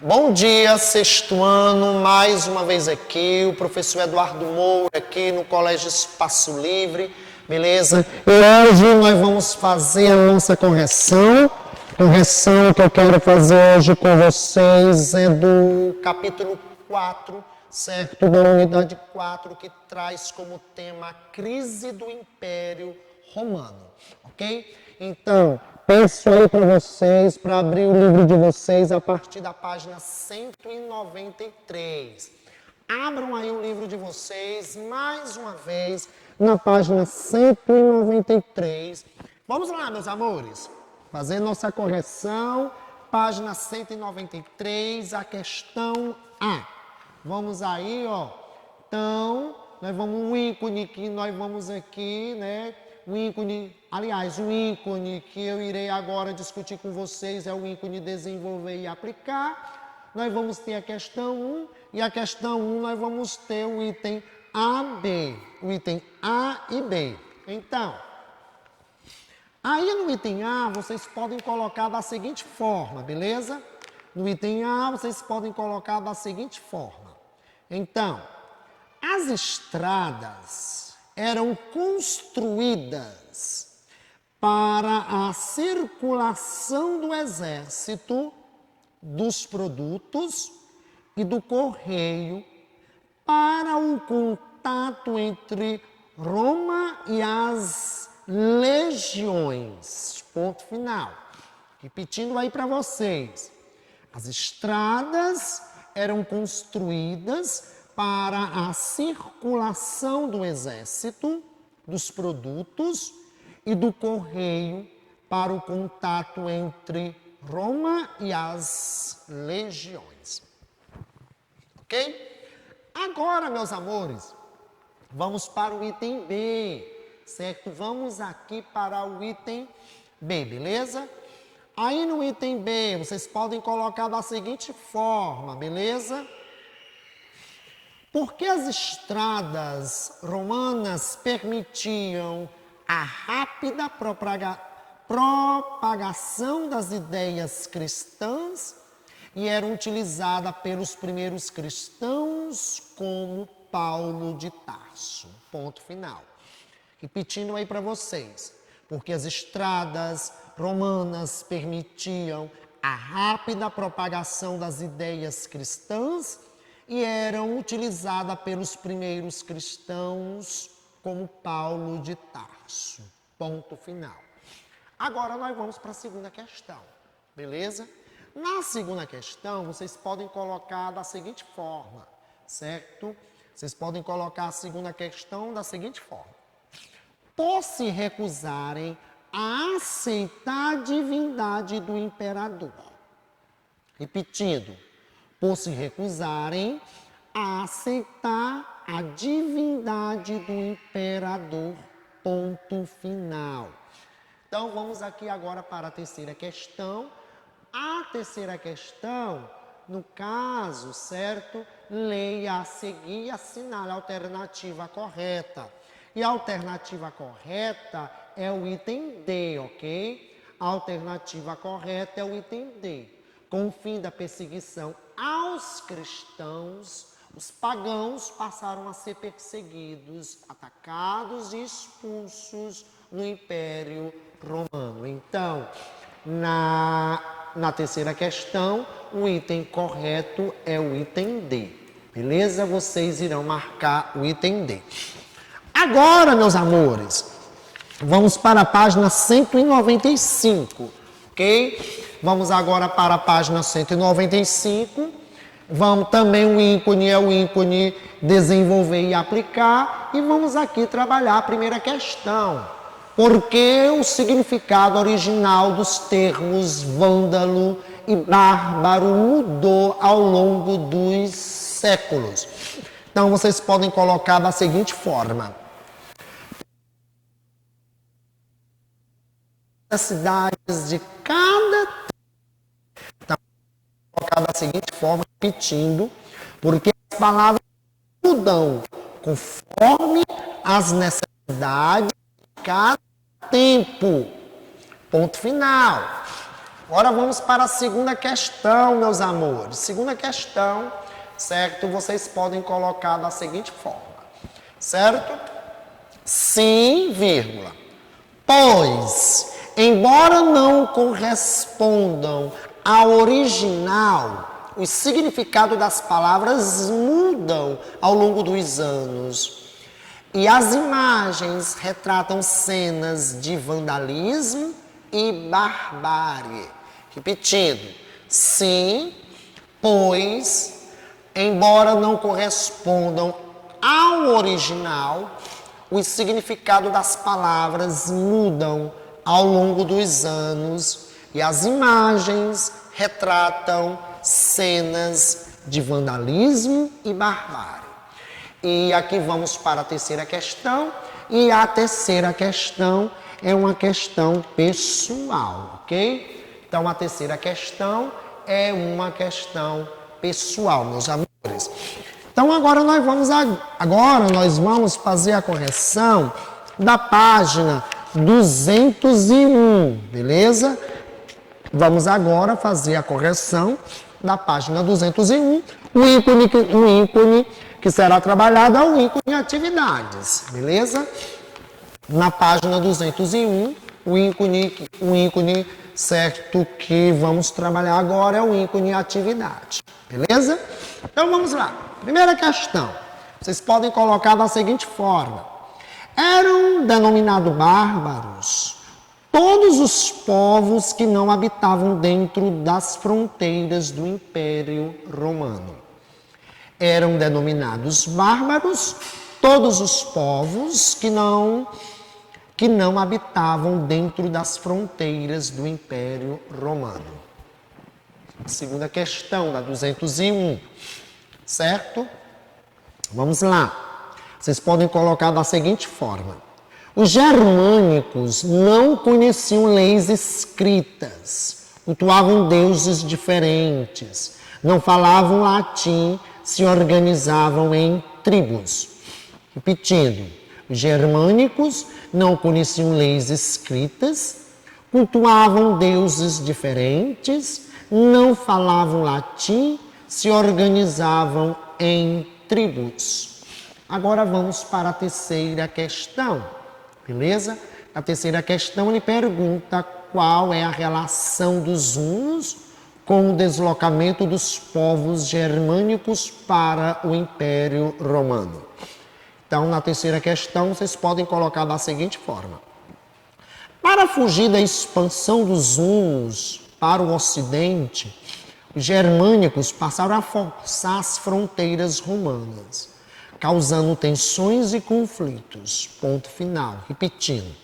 Bom dia, sexto ano, mais uma vez aqui, o professor Eduardo Moura aqui no Colégio Espaço Livre, beleza? E hoje nós vamos fazer a nossa correção que eu quero fazer hoje com vocês é do capítulo 4, certo? Da unidade 4, que traz como tema a crise do Império Romano, ok? Então, peço aí para vocês, para abrir o livro de vocês a partir da página 193. Abram aí o livro de vocês, mais uma vez, na página 193. Vamos lá, meus amores, fazer nossa correção, página 193, a questão A. Vamos aí, ó. Então, nós vamos um ícone que nós vamos aqui, né? O ícone, aliás, o ícone que eu irei agora discutir com vocês é o ícone desenvolver e aplicar. Nós vamos ter a questão 1 e a questão 1 nós vamos ter o item A, B, o item A e B. Então, aí no item A vocês podem colocar da seguinte forma, beleza? No item A vocês podem colocar da seguinte forma. Então, as estradas eram construídas para a circulação do exército, dos produtos e do correio, para o contato entre Roma e as legiões. Ponto final. Repetindo aí para vocês. As estradas eram construídas para a circulação do exército, dos produtos e do correio para o contato entre Roma e as legiões. Ok? Agora, meus amores, vamos para o item B, certo? Vamos aqui para o item B, beleza? Aí no item B, vocês podem colocar da seguinte forma, beleza? Porque as estradas romanas permitiam a rápida propagação das ideias cristãs e eram utilizadas pelos primeiros cristãos como Paulo de Tarso. Ponto final. Repetindo aí para vocês. Porque as estradas romanas permitiam a rápida propagação das ideias cristãs e eram utilizadas pelos primeiros cristãos como Paulo de Tarso. Ponto final. Agora nós vamos para a segunda questão, beleza? Na segunda questão, vocês podem colocar da seguinte forma, certo? Vocês podem colocar a segunda questão da seguinte forma. Por se recusarem a aceitar a divindade do imperador. Repetindo. Por se recusarem a aceitar a divindade do imperador. Ponto final. Então, vamos aqui agora para a terceira questão. A terceira questão, no caso, certo? Leia a seguir e assinale a alternativa correta. E a alternativa correta é o item D, ok? A alternativa correta é o item D. Com o fim da perseguição aos cristãos, os pagãos passaram a ser perseguidos, atacados e expulsos no Império Romano. Então, na terceira questão, o item correto é o item D. Beleza? Vocês irão marcar o item D. Agora, meus amores, vamos para a página 195, ok? Vamos agora para a página 195. Vamos também o ícone é o ícone desenvolver e aplicar. E vamos aqui trabalhar a primeira questão. Por que o significado original dos termos vândalo e bárbaro mudou ao longo dos séculos? Então, vocês podem colocar da seguinte forma. As cidades de cada colocar da seguinte forma, repetindo, porque as palavras mudam conforme as necessidades de cada tempo. Ponto final. Agora vamos para a segunda questão, meus amores. Segunda questão, certo? Vocês podem colocar da seguinte forma, certo? Sim, vírgula. Pois, embora não correspondam ao original, o significado das palavras mudam ao longo dos anos. E as imagens retratam cenas de vandalismo e barbárie. Repetindo, sim, pois, embora não correspondam ao original, o significado das palavras mudam ao longo dos anos e as imagens retratam cenas de vandalismo e barbárie. E aqui vamos para a terceira questão, e a terceira questão é uma questão pessoal, ok? Então, a terceira questão é uma questão pessoal, meus amores. Então, agora nós vamos fazer a correção da página 201, beleza? Vamos agora fazer a correção da página 201. O ícone que será trabalhado é o ícone atividades, beleza? Na página 201, o ícone certo que vamos trabalhar agora é o ícone atividade, beleza? Então vamos lá. Primeira questão. Vocês podem colocar da seguinte forma: eram denominados bárbaros todos os povos que não habitavam dentro das fronteiras do Império Romano. Eram denominados bárbaros todos os povos que não habitavam dentro das fronteiras do Império Romano. Segunda questão, da 201, certo? Vamos lá. Vocês podem colocar da seguinte forma: os germânicos não conheciam leis escritas, cultuavam deuses diferentes, não falavam latim, se organizavam em tribos. Repetindo, os germânicos não conheciam leis escritas, cultuavam deuses diferentes, não falavam latim, se organizavam em tribos. Agora vamos para a terceira questão, beleza? A terceira questão ele pergunta qual é a relação dos hunos com o deslocamento dos povos germânicos para o Império Romano. Então, na terceira questão, vocês podem colocar da seguinte forma: para fugir da expansão dos hunos para o ocidente, os germânicos passaram a forçar as fronteiras romanas, causando tensões e conflitos. Ponto final. Repetindo.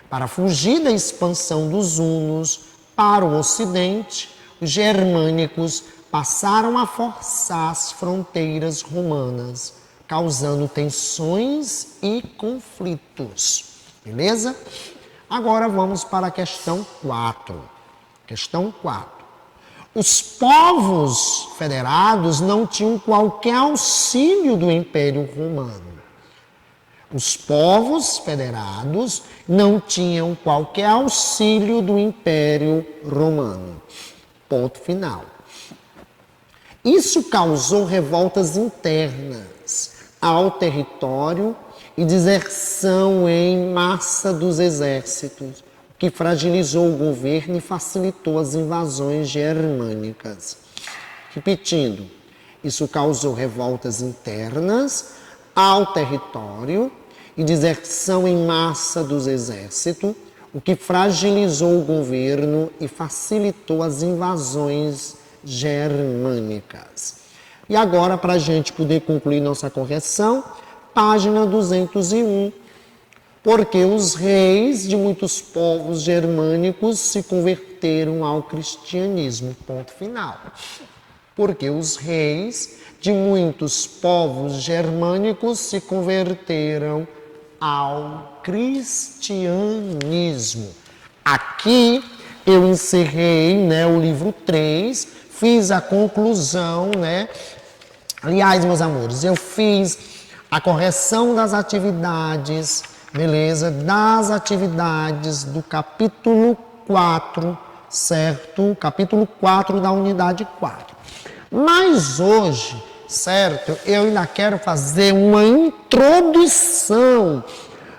Para fugir da expansão dos hunos para o ocidente, os germânicos passaram a forçar as fronteiras romanas, causando tensões e conflitos. Beleza? Agora vamos para a questão 4. Questão 4. Os povos federados não tinham qualquer auxílio do Império Romano. Os povos federados não tinham qualquer auxílio do Império Romano. Ponto final. Isso causou revoltas internas ao território e deserção em massa dos exércitos, que fragilizou o governo e facilitou as invasões germânicas. Repetindo, isso causou revoltas internas ao território e deserção em massa dos exércitos, o que fragilizou o governo e facilitou as invasões germânicas. E agora, para a gente poder concluir nossa correção, página 201. Porque os reis de muitos povos germânicos se converteram ao cristianismo. Ponto final. Porque os reis de muitos povos germânicos se converteram ao cristianismo. Aqui eu encerrei, o livro 3, fiz a conclusão, Aliás, meus amores, eu fiz a correção das atividades, beleza? Das atividades do capítulo 4, certo? Capítulo 4 da unidade 4. Mas hoje, certo, eu ainda quero fazer uma introdução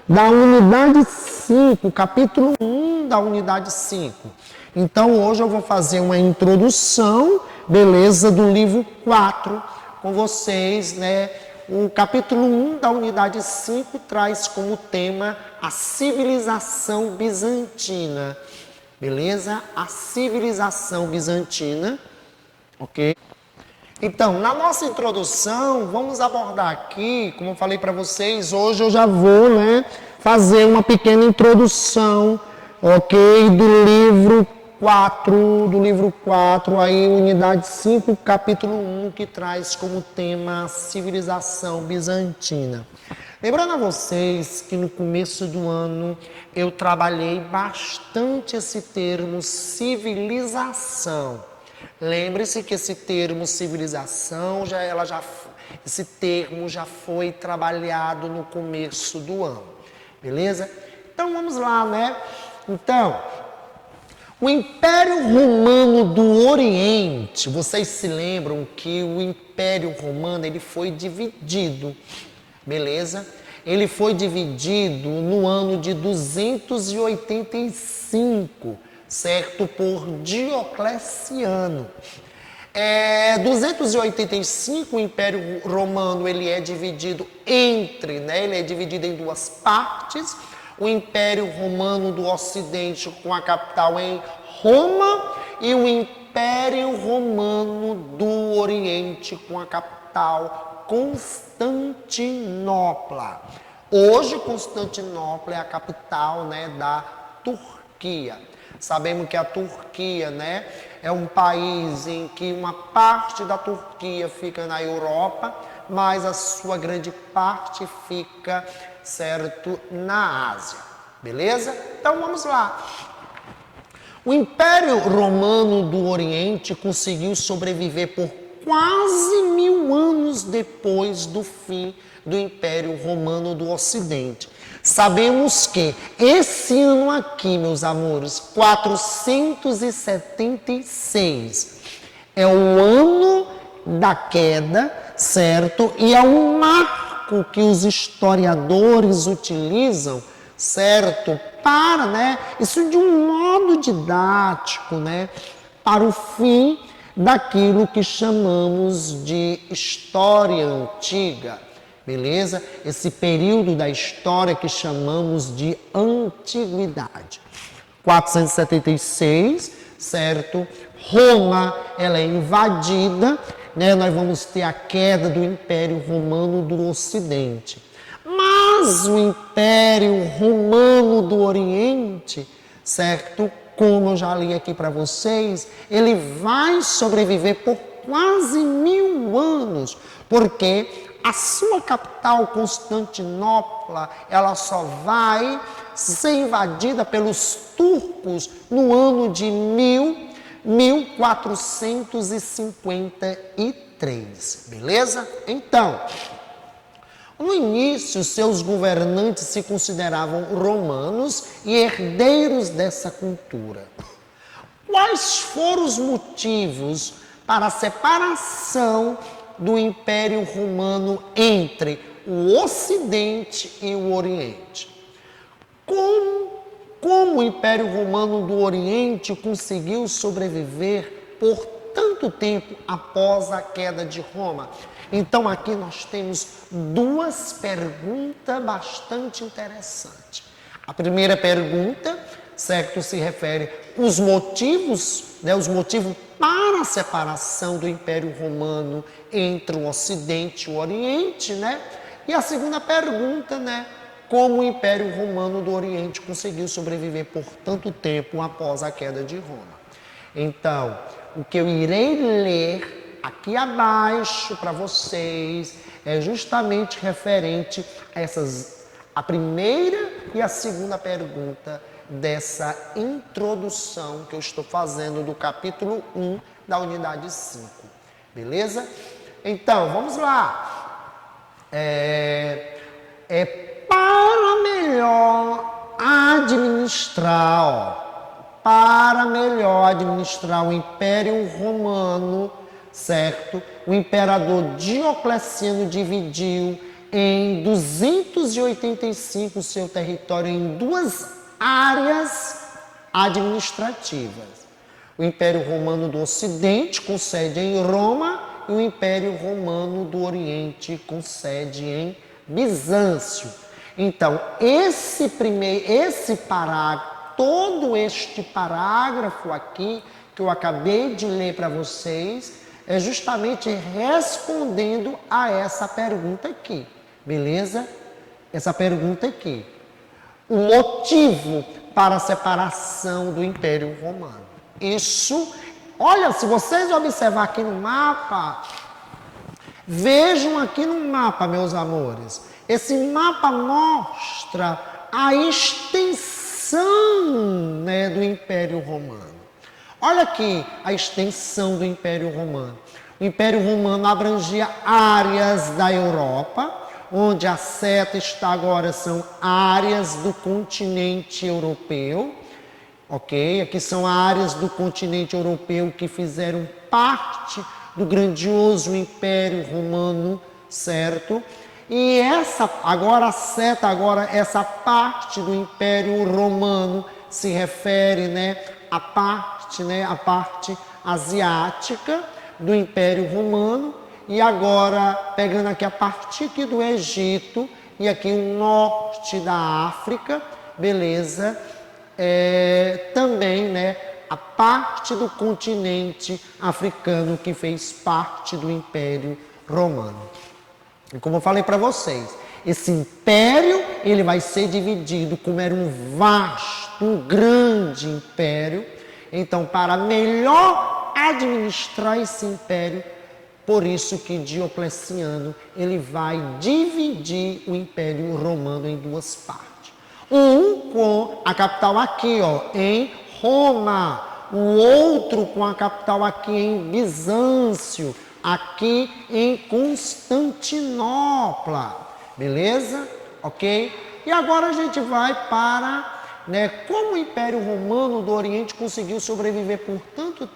da unidade 5, capítulo 1 da unidade 5. Então, hoje eu vou fazer uma introdução, beleza, do livro 4 com vocês, né? O capítulo 1 da unidade 5 traz como tema a civilização bizantina, beleza? A civilização bizantina, ok? Então, na nossa introdução, vamos abordar aqui, como eu falei para vocês, hoje eu já vou, né, fazer uma pequena introdução, ok, do livro 4, aí unidade 5, capítulo 1, que traz como tema a civilização bizantina. Lembrando a vocês que no começo do ano eu trabalhei bastante esse termo civilização. Lembre-se que esse termo civilização, esse termo já foi trabalhado no começo do ano, beleza? Então vamos lá, né? Então, o Império Romano do Oriente, vocês se lembram que o Império Romano ele foi dividido, beleza? Ele foi dividido no ano de 285, certo? Por Diocleciano. 285, o Império Romano ele é dividido ele é dividido em duas partes. O Império Romano do Ocidente com a capital em Roma e o Império Romano do Oriente com a capital Constantinopla. Hoje Constantinopla é a capital, né, da Turquia. Sabemos que a Turquia, né, é um país em que uma parte da Turquia fica na Europa, mas a sua grande parte fica, certo, na Ásia. Beleza? Então vamos lá. O Império Romano do Oriente conseguiu sobreviver por quase 1000 anos depois do fim do Império Romano do Ocidente. Sabemos que esse ano aqui, meus amores, 476, é o ano da queda, certo? E é um marco que os historiadores utilizam, certo? Para, né? Isso de um modo didático, né? Para o fim daquilo que chamamos de história antiga. Beleza? Esse período da história que chamamos de antiguidade. 476, certo? Roma, ela é invadida, né? Nós vamos ter a queda do Império Romano do Ocidente. Mas o Império Romano do Oriente, certo? Como eu já li aqui para vocês, ele vai sobreviver por quase 1000 anos, porque a sua capital, Constantinopla, ela só vai ser invadida pelos turcos no ano de 1453, beleza? Então, no início, seus governantes se consideravam romanos e herdeiros dessa cultura. Quais foram os motivos para a separação do Império Romano entre o Ocidente e o Oriente? Como o Império Romano do Oriente conseguiu sobreviver por tanto tempo após a queda de Roma? Então aqui nós temos duas perguntas bastante interessantes. A primeira pergunta, certo, se refere aos motivos, né, os motivos para a separação do Império Romano entre o Ocidente e o Oriente, né? E a segunda pergunta, né, como o Império Romano do Oriente conseguiu sobreviver por tanto tempo após a queda de Roma. Então, o que eu irei ler aqui abaixo para vocês é justamente referente a a primeira e a segunda pergunta dessa introdução que eu estou fazendo do capítulo 1 da unidade 5. Beleza? Então, vamos lá. Para melhor administrar, para melhor administrar o Império Romano, certo? O imperador Diocleciano dividiu em 285 seu território em duas áreas administrativas. O Império Romano do Ocidente, com sede em Roma, e o Império Romano do Oriente, com sede em Bizâncio. Então, todo este parágrafo aqui, que eu acabei de ler para vocês, é justamente respondendo a essa pergunta aqui, beleza? Essa pergunta aqui. O motivo para a separação do Império Romano. Isso, olha, se vocês observar aqui no mapa, vejam aqui no mapa, meus amores, esse mapa mostra a extensão, né, do Império Romano. Olha aqui a extensão do Império Romano. O Império Romano abrangia áreas da Europa, onde a seta está agora são áreas do continente europeu, ok? Aqui são áreas do continente europeu que fizeram parte do grandioso Império Romano, certo? E essa parte do Império Romano se refere, né, à parte asiática do Império Romano, e agora pegando aqui a parte aqui do Egito e aqui o norte da África, beleza? Também, né, a parte do continente africano que fez parte do Império Romano. E como eu falei para vocês, esse império ele vai ser dividido, como era um vasto, um grande império. Então, para melhor administrar esse império, por isso que Diocleciano ele vai dividir o Império Romano em duas partes. Um com a capital aqui, ó, em Roma. O outro com a capital aqui em Bizâncio, aqui em Constantinopla. Beleza? Ok? E agora a gente vai para, né, como o Império Romano do Oriente conseguiu sobreviver por tanto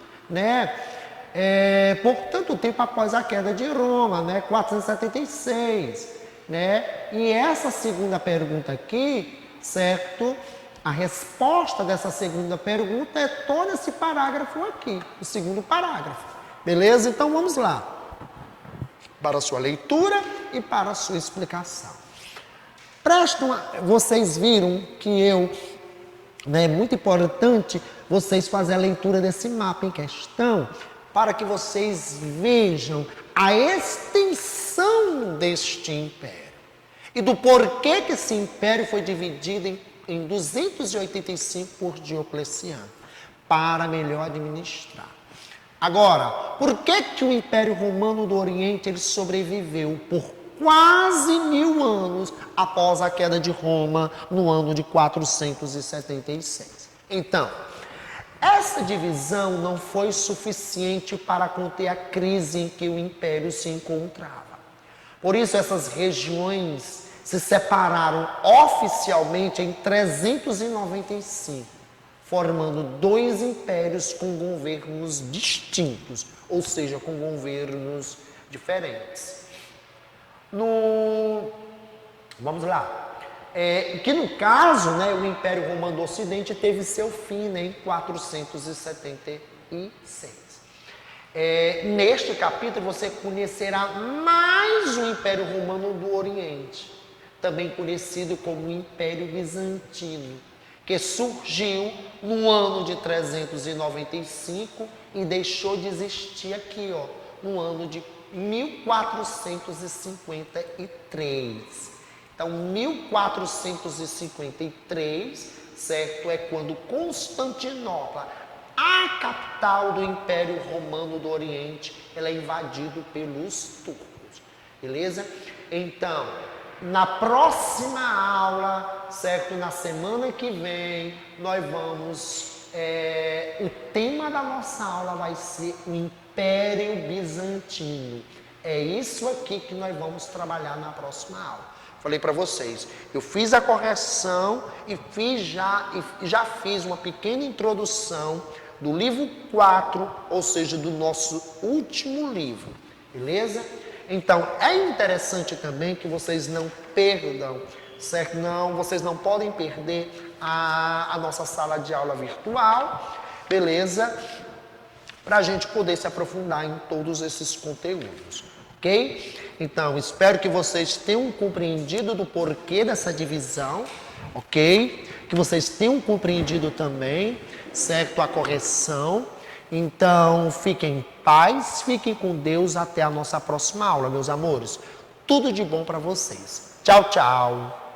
tempo após a queda de Roma, né, 476, né? E essa segunda pergunta aqui, certo? A resposta dessa segunda pergunta é todo esse parágrafo aqui, o segundo parágrafo. Beleza? Então vamos lá. Para a sua leitura e para a sua explicação. Vocês viram que é muito importante vocês fazerem a leitura desse mapa em questão, para que vocês vejam a extensão deste império e do porquê que esse império foi dividido em 285 por Diocleciano, para melhor administrar. Agora, por que o Império Romano do Oriente ele sobreviveu por quase 1000 anos após a queda de Roma no ano de 476? Então, essa divisão não foi suficiente para conter a crise em que o Império se encontrava. Por isso, essas regiões se separaram oficialmente em 395, formando dois impérios com governos distintos, ou seja, com governos diferentes. Vamos lá. Que no caso, né, o Império Romano do Ocidente teve seu fim, né, em 476. Neste capítulo você conhecerá mais o Império Romano do Oriente, também conhecido como Império Bizantino, que surgiu no ano de 395 e deixou de existir aqui, ó, no ano de 1453. Então, 1453, certo, é quando Constantinopla, a capital do Império Romano do Oriente, ela é invadida pelos turcos, beleza? Então, na próxima aula, certo, na semana que vem, nós vamos, o tema da nossa aula vai ser o Império Bizantino. É isso aqui que nós vamos trabalhar na próxima aula. Falei para vocês, eu fiz a correção e já fiz uma pequena introdução do livro 4, ou seja, do nosso último livro, beleza? Então, é interessante também que vocês não perdam, certo? Não, vocês não podem perder a nossa sala de aula virtual, beleza? Para a gente poder se aprofundar em todos esses conteúdos, ok? Então, espero que vocês tenham compreendido do porquê dessa divisão, ok? Que vocês tenham compreendido também, certo? A correção. Então, fiquem em paz, fiquem com Deus até a nossa próxima aula, meus amores. Tudo de bom para vocês. Tchau, tchau.